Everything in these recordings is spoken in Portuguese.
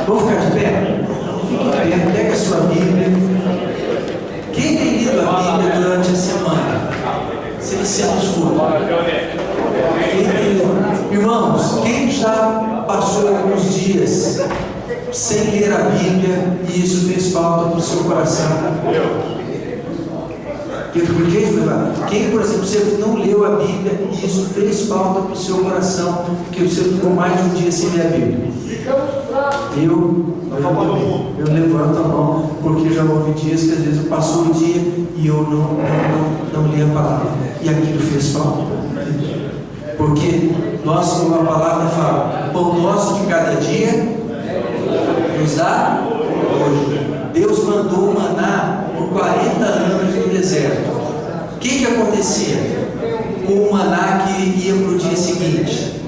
Vamos ficar de pé? Fique de pé, pega a sua Bíblia. Quem tem lido a Bíblia durante a semana? Se ele senta escuro. Irmãos, quem já passou alguns dias sem ler a Bíblia e isso fez falta para o seu coração? Quem, por exemplo, você não leu a Bíblia e isso fez falta para o seu coração, porque você ficou mais de um dia sem ler a Bíblia? Eu levanto a mão, porque já houve dias que às vezes passou o dia e eu não li a palavra, e aquilo fez falta. Porque nós, como a palavra fala, o pão nosso de cada dia nos dá hoje. Deus mandou o maná por 40 anos no deserto. O que acontecia com o maná que ia para o dia seguinte?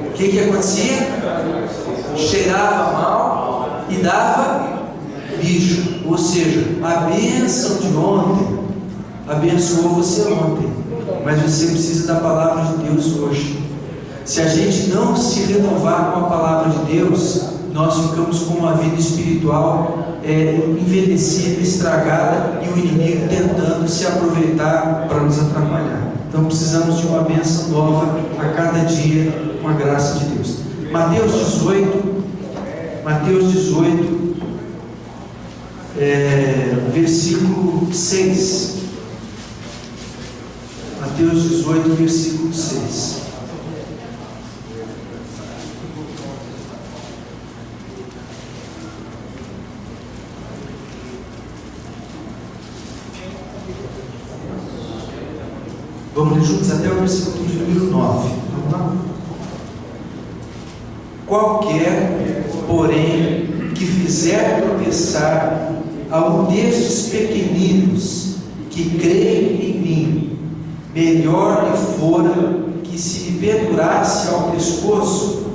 O que acontecia? Cheirava mal e dava bicho. Ou seja, a bênção de ontem abençoou você ontem, mas você precisa da palavra de Deus hoje. Se a gente não se renovar com a palavra de Deus, nós ficamos com uma vida espiritual envelhecida, estragada, e o inimigo tentando se aproveitar para nos atrapalhar. Então precisamos de uma bênção nova a cada dia, com a graça de Deus. Mateus 18, versículo 6. Mateus 18, versículo 6. Vamos ler juntos até o versículo de número 9. Vamos lá? Qualquer, porém, que fizer tropeçar a um destes pequeninos que creem em mim, melhor lhe fora que se lhe pendurasse ao pescoço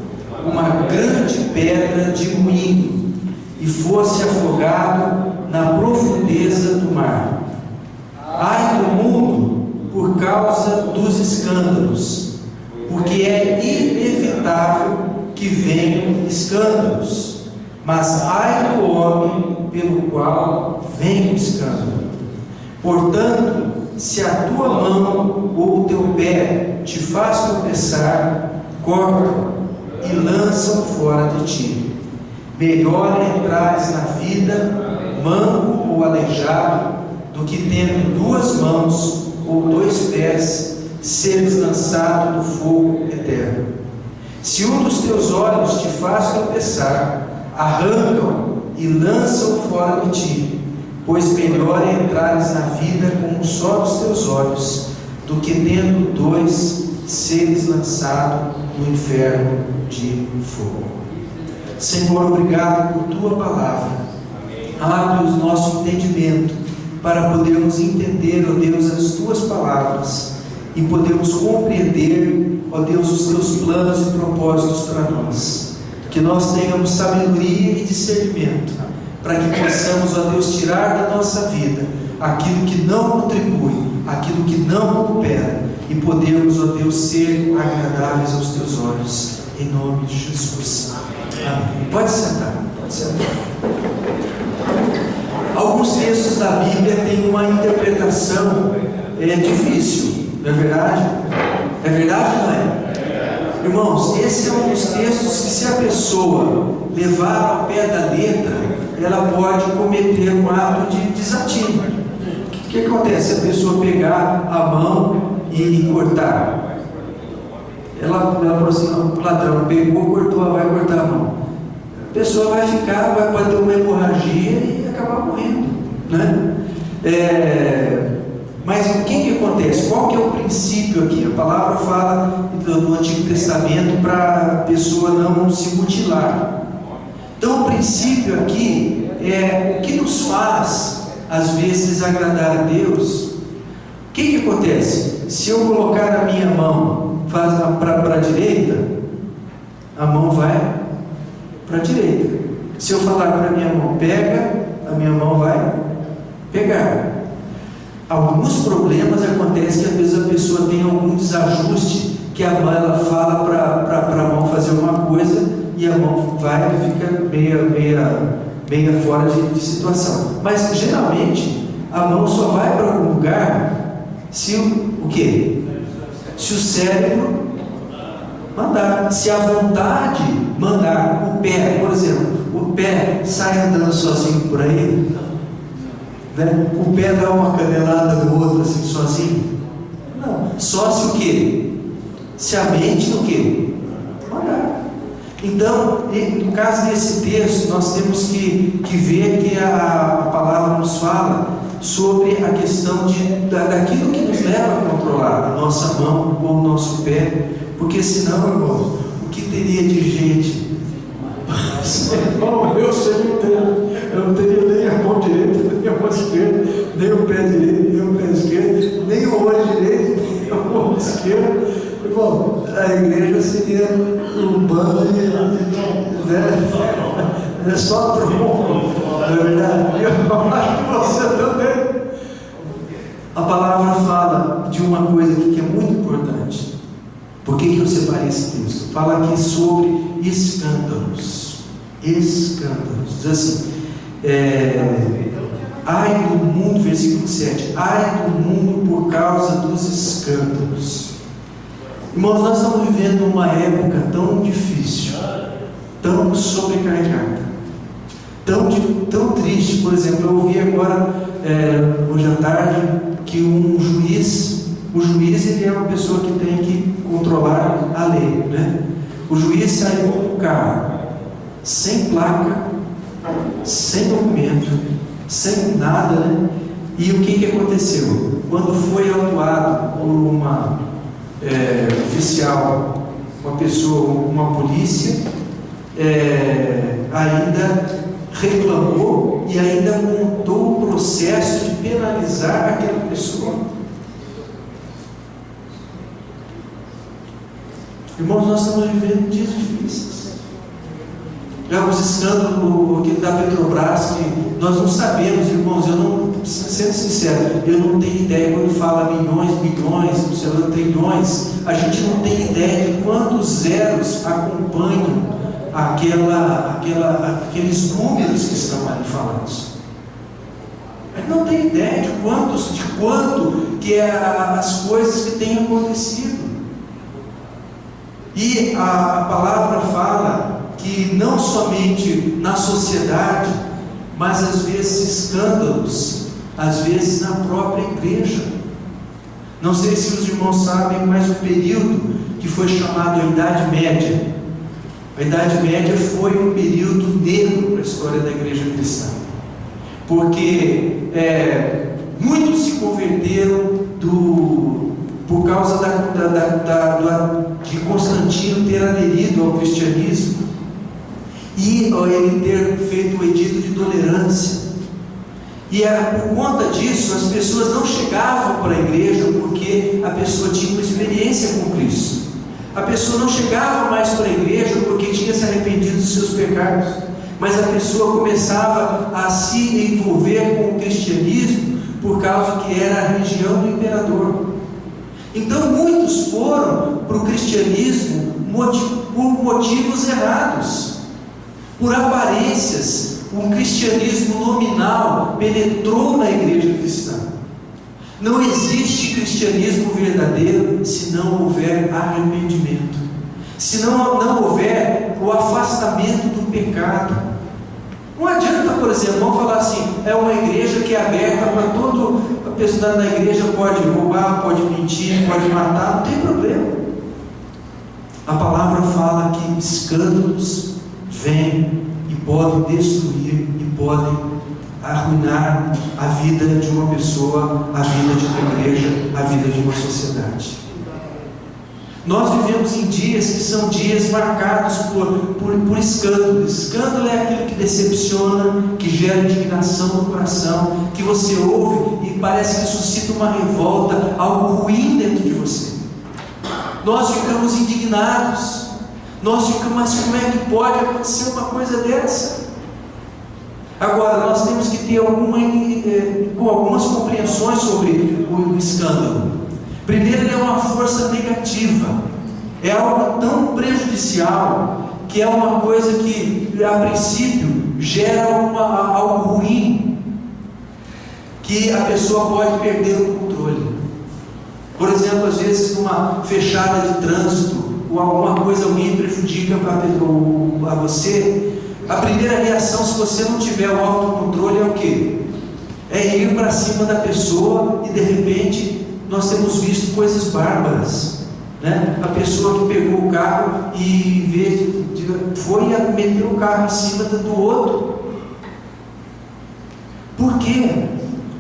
uma grande pedra de moinho e fosse afogado na profundeza do mar. Ai do mundo por causa dos escândalos, porque é inevitável que venham escândalos, mas ai do homem pelo qual vem o escândalo. Portanto, se a tua mão ou o teu pé te faz tropeçar, corta e lança-o fora de ti. Melhor é entrares na vida manco ou aleijado, do que tendo duas mãos ou dois pés, seres lançado no fogo eterno. Se um dos teus olhos te faz tropeçar, arranca-o e lança-o fora de ti, pois melhor é entrares na vida com um só dos teus olhos, do que tendo dois, seres lançado no inferno de fogo. Senhor, obrigado por tua palavra. Abre o nosso entendimento para podermos entender, ó Deus, as tuas palavras e podermos compreender, ó Deus, os teus planos e propósitos para nós. Que nós tenhamos sabedoria e discernimento para que possamos, ó Deus, tirar da nossa vida aquilo que não contribui, aquilo que não coopera, e podermos, ó Deus, ser agradáveis aos teus olhos, em nome de Jesus. Amém. Pode sentar, pode sentar. Alguns textos da Bíblia têm uma interpretação difícil, não é verdade? É verdade ou não é? Irmãos, esse é um dos textos que, se a pessoa levar ao pé da letra, ela pode cometer um ato de desatino. O que acontece se a pessoa pegar a mão e cortar? Ela falou assim: o ladrão pegou, cortou, vai cortar a mão. A pessoa vai pode ter uma hemorragia e acabar morrendo, né? Mas o que acontece? Qual que é o princípio aqui? A palavra fala no Antigo Testamento para a pessoa não se mutilar. Então o princípio aqui é o que nos faz às vezes agradar a Deus. O que acontece? Se eu colocar a minha mão para a direita, a mão vai para a direita. Se eu falar para a minha mão pega, a minha mão vai pegar. Alguns problemas acontecem que às vezes a pessoa tem algum desajuste, que ela fala para a mão fazer uma coisa e a mão vai e fica meia fora de situação. Mas geralmente a mão só vai para algum lugar se o quê? Se o cérebro mandar, se a vontade mandar. O pé, por exemplo, o pé sai andando sozinho por aí, né? O pé dá uma canelada no outro assim sozinho? Não, só se o quê? Se a mente o quê? Mandar. Então, no caso desse texto, nós temos que ver que a palavra nos fala sobre a questão daquilo que nos leva a controlar a nossa mão ou o nosso pé, porque senão, irmãos, o que teria de gente? Irmão, eu não teria nem a mão direita, nem a mão esquerda, nem o pé direito, nem o pé esquerdo, nem o olho direito, nem o olho esquerdo. Irmão, a igreja seria um bando de, né? Só tronco, não é verdade? Eu acho que você também. A palavra fala de uma coisa aqui que é muito importante. Por que eu separei esse texto? Fala aqui sobre escândalos. Escândalos. Diz assim: ai do mundo, versículo 7. Ai do mundo por causa dos escândalos. Irmãos, nós estamos vivendo uma época tão difícil, tão sobrecarregada, tão triste. Por exemplo, eu ouvi agora, hoje à tarde, que o juiz ele é uma pessoa que tem que controlar a lei, né? O juiz saiu com o carro sem placa, sem documento, sem nada, né? E o que aconteceu? Quando foi autuado por uma oficial, uma pessoa, uma polícia, ainda reclamou e ainda montou o processo de penalizar aquela pessoa. Irmãos, nós estamos vivendo dias difíceis. Já os escândalos da Petrobras, que nós não sabemos, irmãos, sendo sincero, eu não tenho ideia. Quando fala milhões, trilhões, a gente não tem ideia de quantos zeros acompanham aqueles números que estão ali falados. A gente não tem ideia de quanto que é as coisas que têm acontecido. E a palavra fala que não somente na sociedade, mas às vezes escândalos, às vezes na própria igreja. Não sei se os irmãos sabem, mas o período que foi chamado a Idade Média, a Idade Média foi um período negro para a história da igreja cristã, porque muitos se converteram por causa de Constantino ter aderido ao cristianismo e ele ter feito o edito de tolerância. E por conta disso, as pessoas não chegavam para a igreja porque a pessoa tinha uma experiência com Cristo. A pessoa não chegava mais para a igreja porque tinha se arrependido dos seus pecados, mas a pessoa começava a se envolver com o cristianismo por causa que era a religião do imperador. Então muitos foram para o cristianismo por motivos errados, por aparências. Um cristianismo nominal penetrou na igreja cristã. Não existe cristianismo verdadeiro se não houver arrependimento, se não houver o afastamento do pecado. Não adianta, por exemplo, vamos falar assim, é uma igreja que é aberta para todo, a pessoa da igreja pode roubar, pode mentir, pode matar, não tem problema. A palavra fala que escândalos vêm e podem destruir e podem arruinar a vida de uma pessoa, a vida de uma igreja, a vida de uma sociedade. Nós vivemos em dias que são dias marcados por escândalo. Escândalo é aquilo que decepciona, que gera indignação no coração, que você ouve e parece que suscita uma revolta, algo ruim dentro de você. Nós ficamos indignados. Nós ficamos, mas como é que pode acontecer uma coisa dessa? Agora, nós temos que ter algumas compreensões sobre o escândalo. Primeiro, ele é uma força negativa, é algo tão prejudicial que é uma coisa que a princípio gera algo ruim, que a pessoa pode perder o controle. Por exemplo, às vezes numa fechada de trânsito, ou alguma coisa, alguém prejudica a você, a primeira reação, se você não tiver o autocontrole, é o quê? É ir para cima da pessoa, e de repente nós temos visto coisas bárbaras, né? A pessoa que pegou o carro e em vez de foi a meter o carro em cima do outro. Por quê?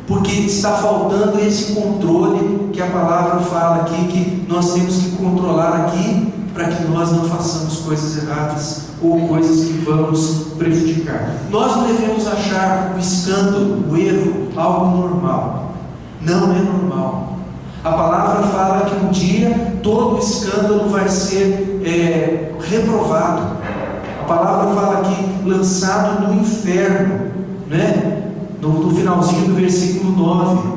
Porque está faltando esse controle que a palavra fala aqui, que nós temos que controlar aqui, para que nós não façamos coisas erradas ou coisas que vamos prejudicar. Nós não devemos achar o escândalo, o erro, algo normal. Não é normal. A palavra fala que um dia todo escândalo vai ser reprovado. A palavra fala aqui, lançado no inferno, né? No finalzinho do versículo 9,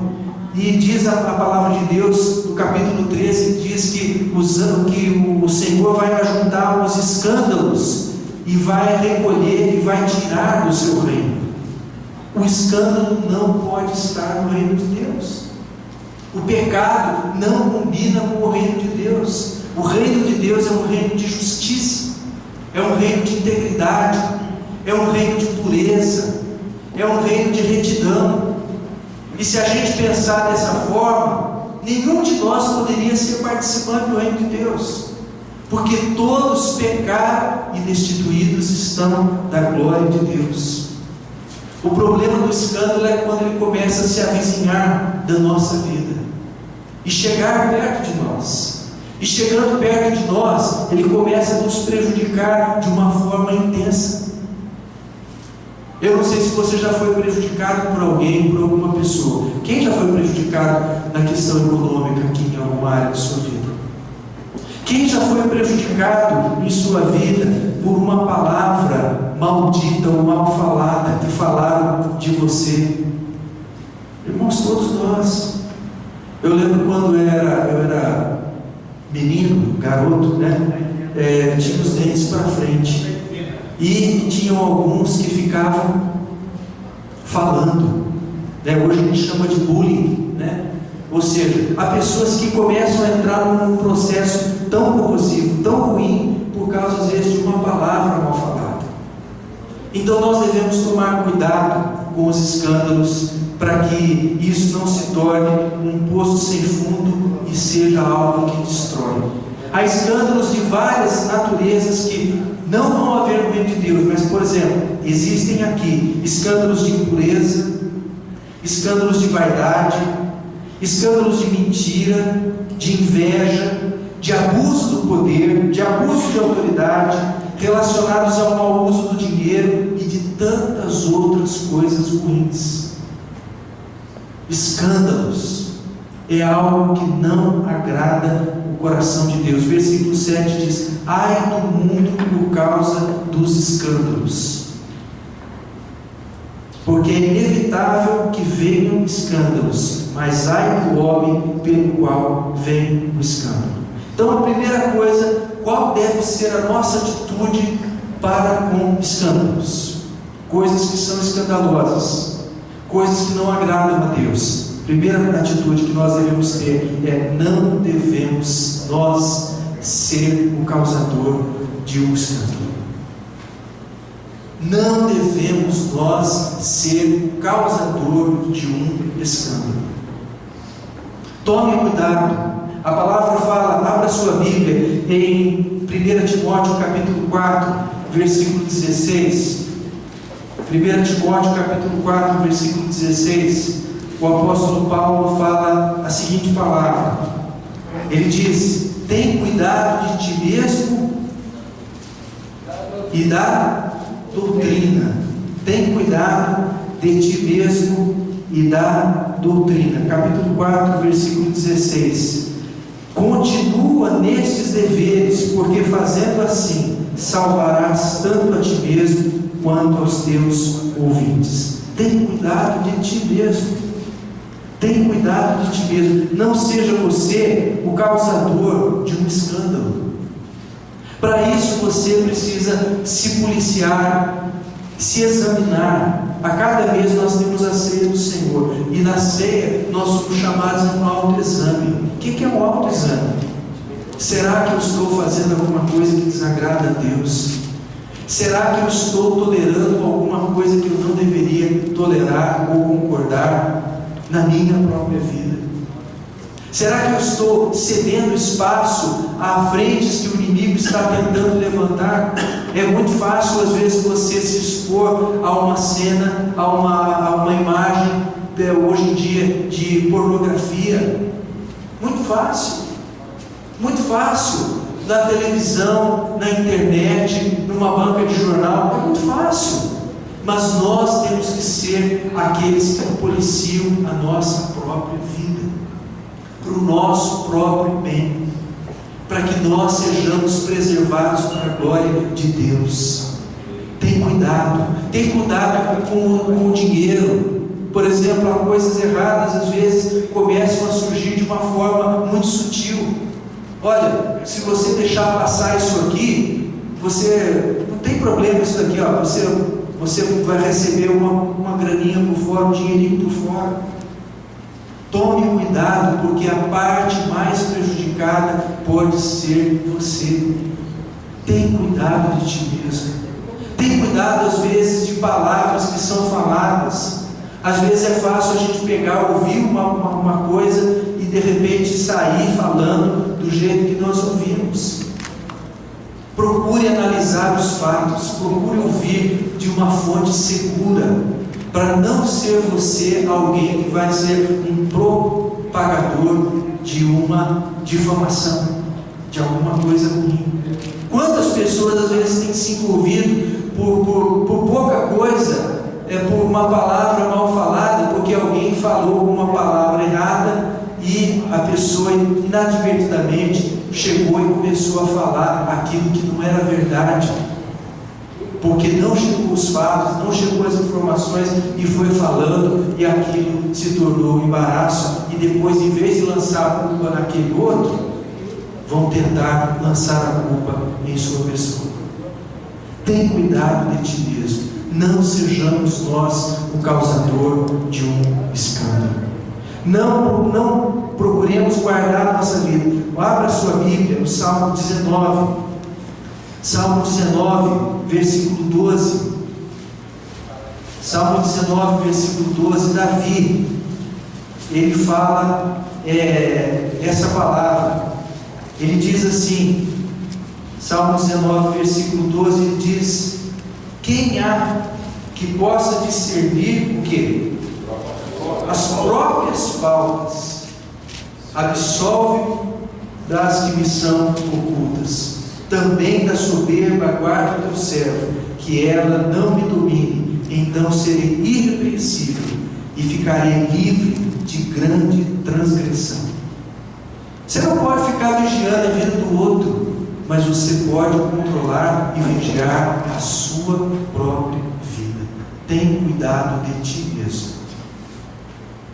e diz a palavra de Deus, no capítulo 13, diz que o Senhor vai ajuntar os escândalos, e vai recolher, e vai tirar do seu reino. O escândalo não pode estar no reino de Deus. O pecado não combina com o reino de Deus. O reino de Deus é um reino de justiça, é um reino de integridade, é um reino de pureza, é um reino de retidão. E se a gente pensar dessa forma, nenhum de nós poderia ser participante do reino de Deus, porque todos pecaram e destituídos estão da glória de Deus. O problema do escândalo é quando ele começa a se avizinhar da nossa vida e chegar perto de nós. E chegando perto de nós, ele começa a nos prejudicar de uma forma intensa. Eu não sei se você já foi prejudicado por alguém, por alguma pessoa. Quem já foi prejudicado na questão econômica aqui em alguma área de sua vida? Quem já foi prejudicado em sua vida por uma palavra maldita ou mal falada que falaram de você? Irmãos, todos nós. Eu lembro quando eu era menino, garoto, né? Tinha os dentes para frente. E tinham alguns que ficavam falando, né? Hoje a gente chama de bullying, né? Ou seja, há pessoas que começam a entrar num processo tão corrosivo, tão ruim, por causa às vezes de uma palavra mal falada. Então nós devemos tomar cuidado com os escândalos, para que isso não se torne um poço sem fundo e seja algo que destrói. Há escândalos de várias naturezas que não vão haver no reino de Deus, mas, por exemplo, existem aqui escândalos de impureza, escândalos de vaidade, escândalos de mentira, de inveja, de abuso do poder, de abuso de autoridade, relacionados ao mau uso do dinheiro e de tantas outras coisas ruins. Escândalos é algo que não agrada o coração de Deus. Versículo 7 diz: ai do mundo por causa dos escândalos, porque é inevitável que venham escândalos, mas ai do homem pelo qual vem o escândalo. Então a primeira coisa, qual deve ser a nossa atitude para com escândalos? Coisas que são escandalosas, coisas que não agradam a Deus. Primeira atitude que nós devemos ter é: não devemos nós ser o causador de um escândalo. Não devemos nós ser o causador de um escândalo. Tome cuidado. A palavra fala, abra sua Bíblia em 1 Timóteo capítulo 4, versículo 16. 1 Timóteo capítulo 4, versículo 16. O apóstolo Paulo fala a seguinte palavra. Ele diz: tem cuidado de ti mesmo e da doutrina. Tem cuidado de ti mesmo e da doutrina. Capítulo 4, versículo 16. Continua nestes deveres, porque fazendo assim salvarás tanto a ti mesmo quanto aos teus ouvintes. Tem cuidado de ti mesmo. Tem cuidado de ti mesmo. Não seja você o causador de um escândalo. Para isso você precisa se policiar, se examinar. A cada vez nós temos a ceia do Senhor, e na ceia nós somos chamados a um autoexame. O que é um autoexame? Será que eu estou fazendo alguma coisa que desagrada a Deus? Será que eu estou tolerando alguma coisa que eu não deveria tolerar ou concordar na minha própria vida? Será que eu estou cedendo espaço a frentes que o inimigo está tentando levantar? É muito fácil às vezes você se expor a uma cena, a uma imagem, hoje em dia, de pornografia. Muito fácil, muito fácil. Na televisão, na internet, numa banca de jornal, é muito fácil. Mas nós temos que ser aqueles que policiam a nossa própria vida, para o nosso próprio bem, para que nós sejamos preservados para a glória de Deus. Tem cuidado com o dinheiro. Por exemplo, há coisas erradas às vezes começam a surgir de uma forma muito sutil. Olha, se você deixar passar isso aqui, você não tem problema isso daqui, ó, você vai receber uma graninha por fora, um dinheirinho por fora. Tome cuidado, porque a parte mais prejudicada pode ser você. Tem cuidado de ti mesmo. Tem cuidado às vezes de palavras que são faladas. Às vezes é fácil a gente pegar, ouvir uma coisa e de repente sair falando do jeito que nós ouvimos. Procure analisar os fatos, procure ouvir de uma fonte segura, para não ser você alguém que vai ser um propagador de uma difamação, de alguma coisa ruim. Quantas pessoas às vezes têm se envolvido por pouca coisa, por uma palavra mal falada, porque alguém falou uma palavra errada e a pessoa inadvertidamente chegou e começou a falar aquilo que não era verdade, porque não chegou os fatos, não chegou as informações e foi falando, e aquilo se tornou um embaraço, e depois, em vez de lançar a culpa naquele outro, vão tentar lançar a culpa em sua pessoa. Tem cuidado de ti mesmo. Não sejamos nós o causador de um escândalo. Não procuremos guardar a nossa vida. Abra sua Bíblia no Salmo 19. Salmo 19, versículo 12. Salmo 19, versículo 12. Davi, ele fala essa palavra. Ele diz assim, Salmo 19, versículo 12, ele diz: quem há que possa discernir o quê? As próprias faltas, absolve das que me são ocultas. Também da soberba guarda o teu servo, que ela não me domine. Então serei irrepreensível e ficarei livre de grande transgressão. Você não pode ficar vigiando a vida do outro, mas você pode controlar e vigiar a sua própria vida. Tenha cuidado de ti mesmo.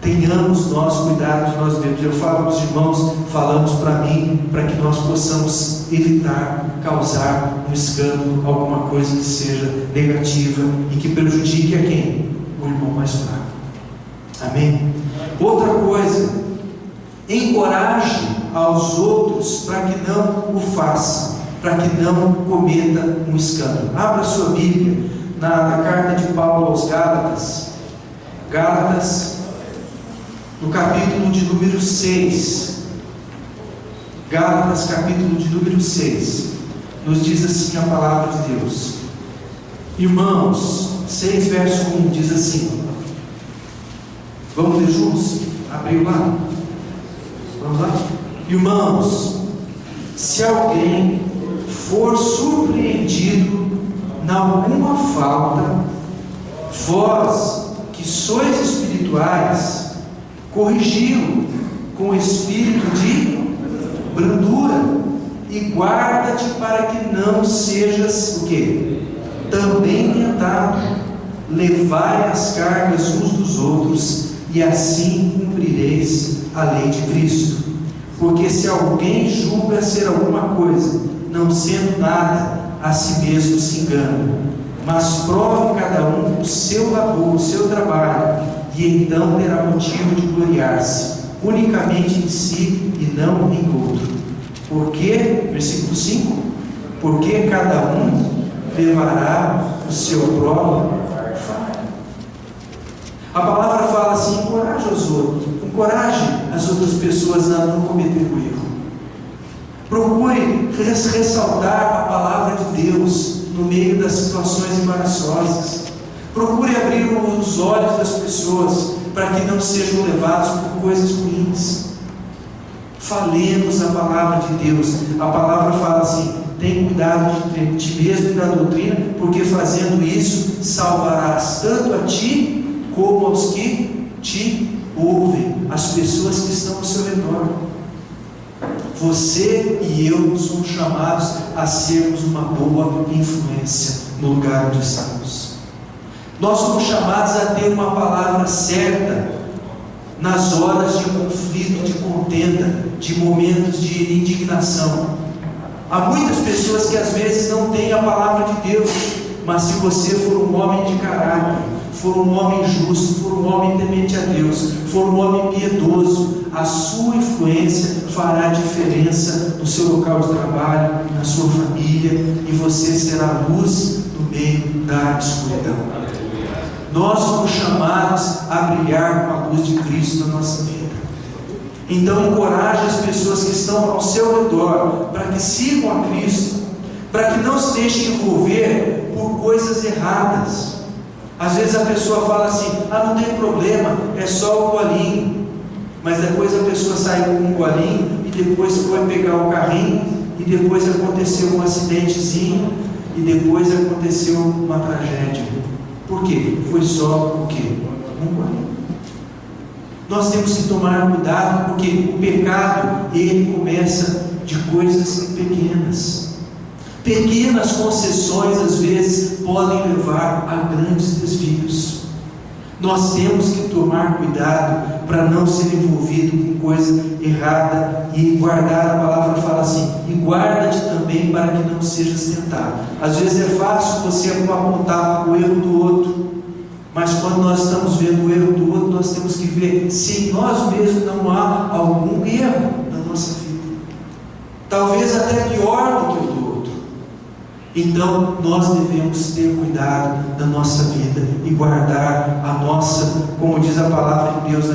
Tenhamos nós cuidado de nós mesmos. Eu falo para os irmãos, falamos para mim, para que nós possamos evitar causar um escândalo, alguma coisa que seja negativa e que prejudique a quem? O irmão mais fraco. Amém? Outra coisa, encoraje aos outros para que não o façam, para que não cometa um escândalo. Abra sua Bíblia na carta de Paulo aos Gálatas. Gálatas, no capítulo de número 6. Gálatas, capítulo de número 6. Nos diz assim a palavra de Deus. Irmãos, 6 verso 1 diz assim. Vamos ler juntos? Abriu lá? Vamos lá? Irmãos, se alguém for surpreendido na alguma falta, vós que sois espirituais, corrigi-lo com espírito de brandura, e guarda-te para que não sejas o quê? Também tentado. Levai as cargas uns dos outros, e assim cumprireis a lei de Cristo. Porque se alguém julga ser alguma coisa não sendo nada, a si mesmo se engana. Mas prove cada um o seu labor, o seu trabalho, e então terá motivo de gloriar-se, unicamente em si e não em outro. Porque, versículo 5, porque cada um levará o seu próprio fardo. A palavra fala assim: encoraje os outros, encoraje as outras pessoas a não cometer o erro. Procure ressaltar a palavra de Deus no meio das situações embaraçosas. Procure abrir os olhos das pessoas para que não sejam levados por coisas ruins. Falemos a palavra de Deus. A palavra fala assim: tem cuidado de ti mesmo e da doutrina, porque fazendo isso salvarás tanto a ti como aos que te ouvem, as pessoas que estão ao seu redor. Você e eu somos chamados a sermos uma boa influência no lugar onde estamos. Nós somos chamados a ter uma palavra certa nas horas de conflito, de contenda, de momentos de indignação. Há muitas pessoas que às vezes não têm a palavra de Deus, mas se você for um homem de caráter, for um homem justo, for um homem temente a Deus, for um homem piedoso, a sua influência fará diferença no seu local de trabalho, na sua família, e você será luz no meio da escuridão. Nós somos chamados a brilhar com a luz de Cristo na nossa vida. Então encoraje as pessoas que estão ao seu redor para que sigam a Cristo, para que não se deixem envolver por coisas erradas. Às vezes a pessoa fala assim: não tem problema, é só um golinho. Mas depois a pessoa saiu com um golinho e depois foi pegar o carrinho e depois aconteceu um acidentezinho e depois aconteceu uma tragédia. Por quê? Foi só o quê? Um golinho. Nós temos que tomar cuidado, porque o pecado, ele começa de coisas pequenas. Pequenas concessões às vezes podem levar a grandes desvios. Nós temos que tomar cuidado para não ser envolvido com coisa errada e guardar. A palavra fala assim: e guarda-te também para que não sejas tentado. Às vezes é fácil você apontar o erro do outro, mas quando nós estamos vendo o erro do outro, nós temos que ver se em nós mesmos não há algum erro na nossa vida, talvez até pior do que o do outro. Então nós devemos ter cuidado da nossa vida e guardar a nossa, como diz a palavra de Deus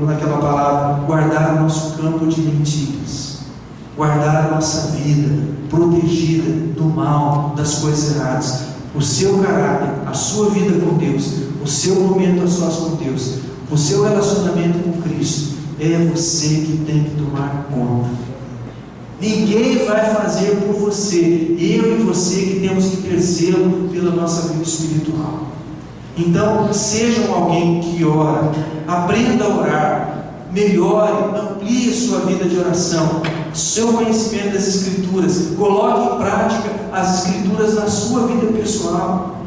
naquela palavra, guardar o nosso campo de mentiras, guardar a nossa vida protegida do mal, das coisas erradas. O seu caráter, a sua vida com Deus, o seu momento a sós com Deus, o seu relacionamento com Cristo, é você que tem que tomar conta. Ninguém vai fazer por você. Eu e você que temos que ter zelo pela nossa vida espiritual. Então, sejam alguém que ora, aprenda a orar, melhore, amplie sua vida de oração, seu conhecimento das Escrituras, coloque em prática as Escrituras na sua vida pessoal.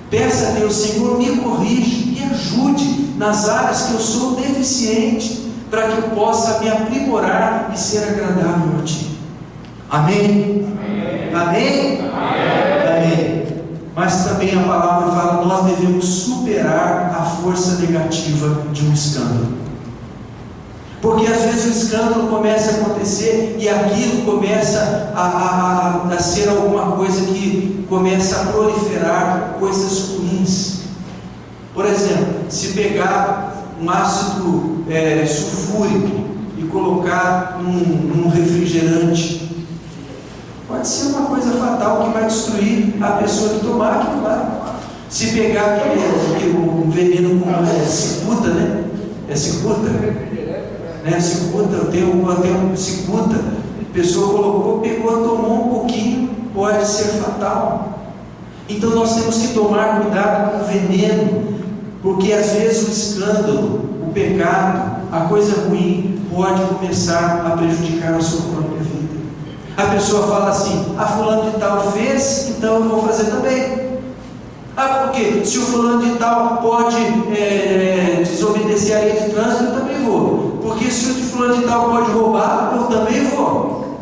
Peça a Deus: Senhor, me corrige, me ajude nas áreas que eu sou deficiente, para que eu possa me aprimorar e ser agradável a Ti. Amém? Amém? Amém. Mas também a palavra fala: nós devemos superar a força negativa de um escândalo. Porque às vezes o escândalo começa a acontecer e aquilo começa a ser alguma coisa que começa a proliferar coisas ruins. Por exemplo, se pegar um ácido sulfúrico e colocar num refrigerante, pode ser uma coisa fatal que vai destruir a pessoa que tomar aquilo lá. Se pegar um veneno com cicuta, né? É cicuta? Cicuta, eu tenho um cicuta, a pessoa colocou, pegou, tomou um pouquinho, pode ser fatal. Então nós temos que tomar cuidado com o veneno, porque às vezes o escândalo, o pecado, a coisa ruim pode começar a prejudicar a sua própria vida. A pessoa fala assim: fulano de tal fez, então eu vou fazer também. Porque se o fulano de tal pode desobedecer a lei de trânsito, eu também vou. Porque se o de fulano de tal pode roubar, eu também vou.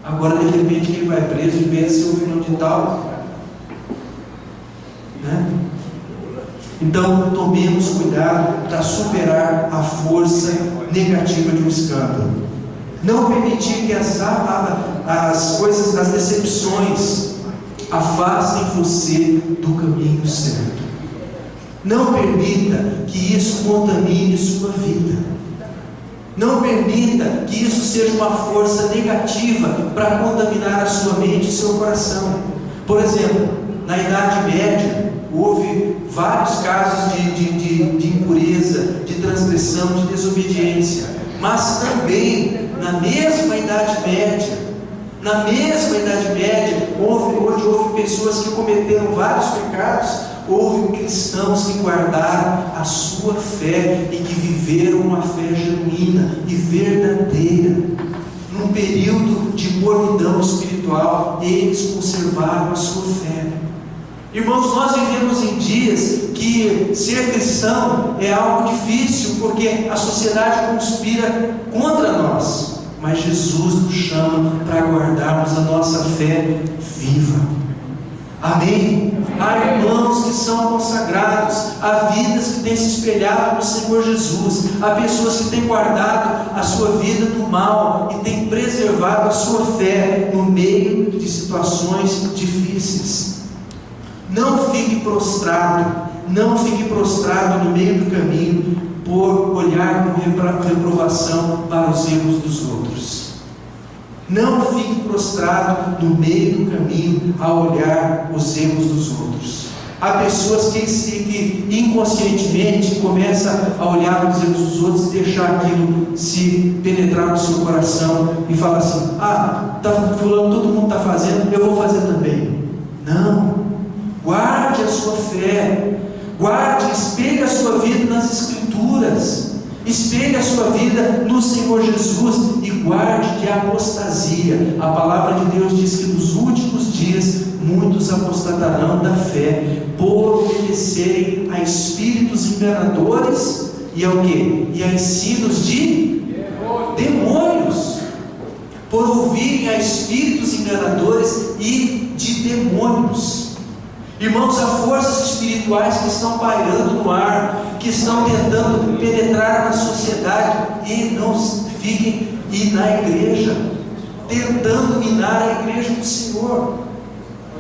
Agora, de repente, quem vai preso e vê seu filho de tal, né? Então, tomemos cuidado para superar a força negativa de um escândalo. Não permitir que as coisas, as decepções, afastem você do caminho certo. Não permita que isso contamine sua vida. Não permita que isso seja uma força negativa para contaminar a sua mente e seu coração. Por exemplo, na Idade Média, houve vários casos de impureza, de transgressão, de desobediência. Mas também, na mesma Idade Média, onde houve pessoas que cometeram vários pecados, houve cristãos que guardaram a sua fé e que viveram uma fé genuína e verdadeira. Num período de mornidão espiritual, eles conservaram a sua fé. Irmãos, nós vivemos em dias que ser cristão é algo difícil, porque a sociedade conspira contra nós. Mas Jesus nos chama para guardarmos a nossa fé viva. Amém? Há irmãos que são consagrados, há vidas que têm se espelhado no Senhor Jesus, há pessoas que têm guardado a sua vida do mal e têm preservado a sua fé no meio de situações difíceis. Não fique prostrado no meio do caminho por olhar com reprovação para os erros dos outros. Não fique prostrado no meio do caminho a olhar os erros dos outros. Há pessoas que inconscientemente começam a olhar os erros dos outros e deixar aquilo se penetrar no seu coração e falar assim: fulano, todo mundo está fazendo, eu vou fazer também. Não. Guarde a sua fé. Espelhe a sua vida nas Escrituras. Espelhe a sua vida no Senhor Jesus e guarde de apostasia. A palavra de Deus diz que nos últimos dias muitos apostatarão da fé, por obedecerem a espíritos enganadores e ao quê? E a ensinos de demônios. Por ouvirem a espíritos enganadores e de demônios. Irmãos, há forças espirituais que estão pairando no ar, que estão tentando penetrar na sociedade e não fiquem na igreja, tentando minar a igreja do Senhor.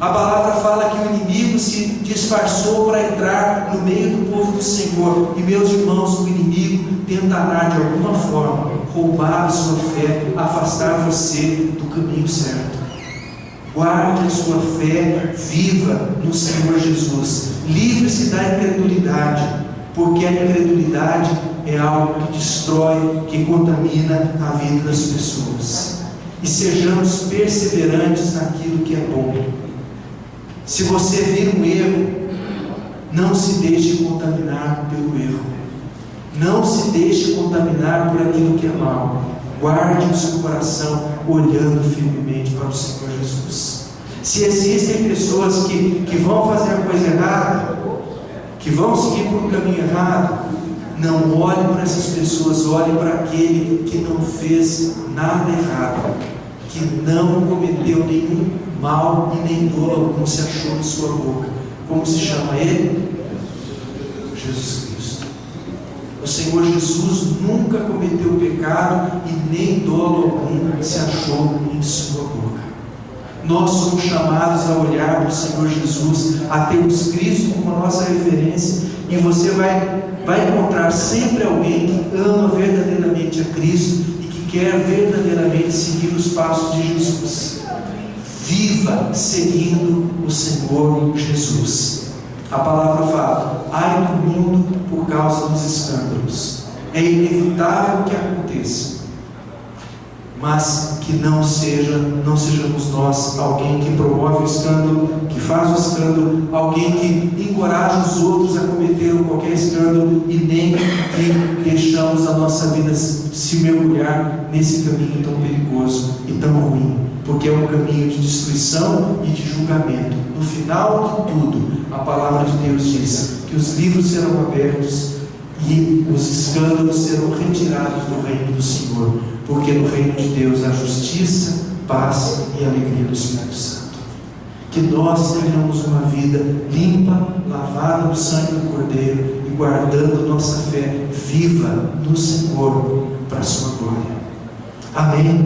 A palavra fala que o inimigo se disfarçou para entrar no meio do povo do Senhor. E meus irmãos, o inimigo tentará de alguma forma roubar a sua fé, afastar você do caminho certo. Guarde a sua fé viva no Senhor Jesus. Livre-se da incredulidade, porque a incredulidade é algo que destrói, que contamina a vida das pessoas. E sejamos perseverantes naquilo que é bom. Se você vir um erro, não se deixe contaminar pelo erro. Não se deixe contaminar por aquilo que é mal. Guarde o seu coração olhando firmemente para o Senhor Jesus. Se existem pessoas que vão fazer a coisa errada, que vão seguir por um caminho errado, não olhe para essas pessoas, olhe para aquele que não fez nada errado, que não cometeu nenhum mal e nem dolo algum se achou em sua boca. Como se chama ele? Jesus Cristo. O Senhor Jesus nunca cometeu pecado e nem dolo algum se achou em sua boca. Nós somos chamados a olhar para o Senhor Jesus, a termos Cristo como a nossa referência, e você vai encontrar sempre alguém que ama verdadeiramente a Cristo e que quer verdadeiramente seguir os passos de Jesus. Viva seguindo o Senhor Jesus. A palavra fala: ai do mundo por causa dos escândalos. É inevitável que aconteça, mas que não sejamos nós alguém que promove o escândalo, que faz o escândalo, alguém que encoraja os outros a cometer qualquer escândalo, e nem que deixamos a nossa vida se mergulhar nesse caminho tão perigoso e tão ruim, porque é um caminho de destruição e de julgamento. No final de tudo, a palavra de Deus diz que os livros serão abertos e os escândalos serão retirados do reino do Senhor, porque no reino de Deus há justiça, paz e alegria do Espírito Santo. Que nós tenhamos uma vida limpa, lavada no sangue do Cordeiro e guardando nossa fé viva no Senhor para a sua glória. Amém.